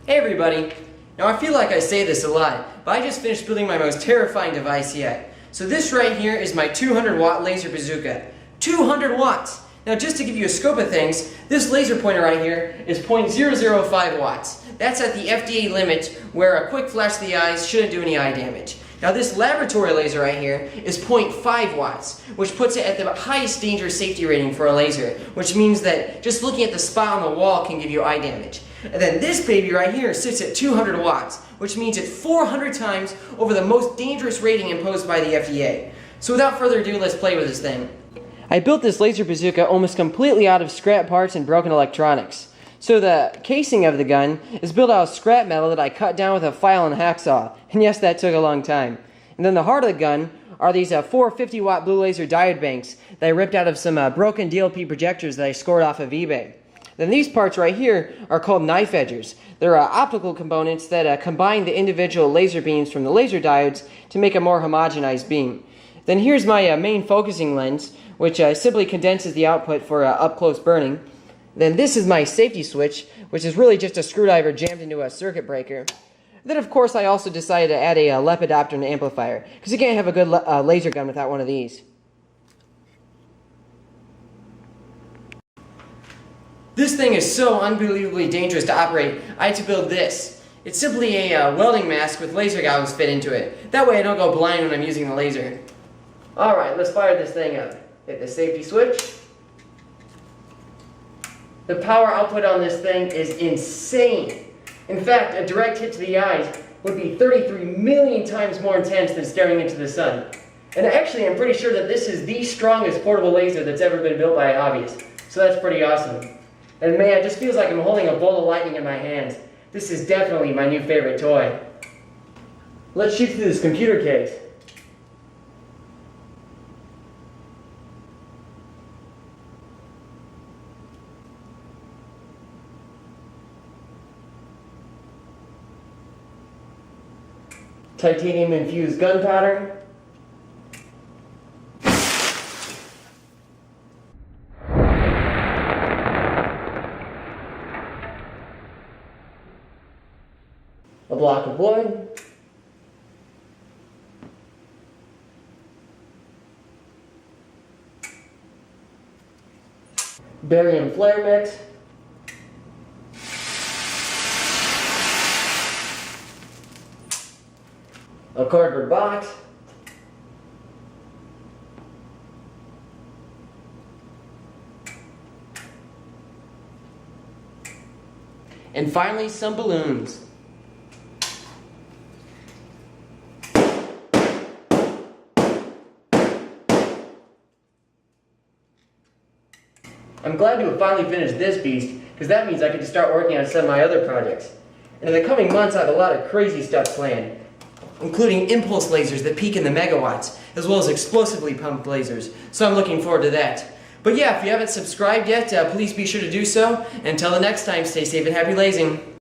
Hey everybody! Now I feel like I say this a lot, but I just finished building my most terrifying device yet. So this right here is my 200 watt laser bazooka. 200 watts! Now just to give you a scope of things, this laser pointer right here is 0.005 watts. That's at the FDA limit where a quick flash to the eyes shouldn't do any eye damage. Now this laboratory laser right here is 0.5 watts, which puts it at the highest danger safety rating for a laser, which means that just looking at the spot on the wall can give you eye damage. And then this baby right here sits at 200 watts, which means it's 400 times over the most dangerous rating imposed by the FDA. So without further ado, let's play with this thing. I built this laser bazooka almost completely out of scrap parts and broken electronics. So the casing of the gun is built out of scrap metal that I cut down with a file and hacksaw. And yes, that took a long time. And then the heart of the gun are these 4 50-watt blue laser diode banks that I ripped out of some broken DLP projectors that I scored off of eBay. Then these parts right here are called knife edgers. They're optical components that combine the individual laser beams from the laser diodes to make a more homogenized beam. Then here's my main focusing lens, which simply condenses the output for up-close burning. Then this is my safety switch, which is really just a screwdriver jammed into a circuit breaker. Then of course I also decided to add a lepidopter and amplifier, because you can't have a good laser gun without one of these. This thing is so unbelievably dangerous to operate, I had to build this. It's simply a welding mask with laser goggles fit into it. That way I don't go blind when I'm using the laser. Alright, let's fire this thing up. Hit the safety switch. The power output on this thing is insane. In fact, a direct hit to the eyes would be 33 million times more intense than staring into the sun. And actually, I'm pretty sure that this is the strongest portable laser that's ever been built by a hobbyist. So that's pretty awesome. And man, it just feels like I'm holding a bolt of lightning in my hands. This is definitely my new favorite toy. Let's shoot through this computer case. Titanium infused gunpowder. A block of wood. Barium flare mix. A cardboard box. And finally, some balloons. I'm glad to have finally finished this beast, because that means I can just start working on some of my other projects. And in the coming months, I have a lot of crazy stuff planned, including impulse lasers that peak in the megawatts, as well as explosively pumped lasers. So I'm looking forward to that. But yeah, if you haven't subscribed yet, please be sure to do so. And until the next time, stay safe and happy lasing.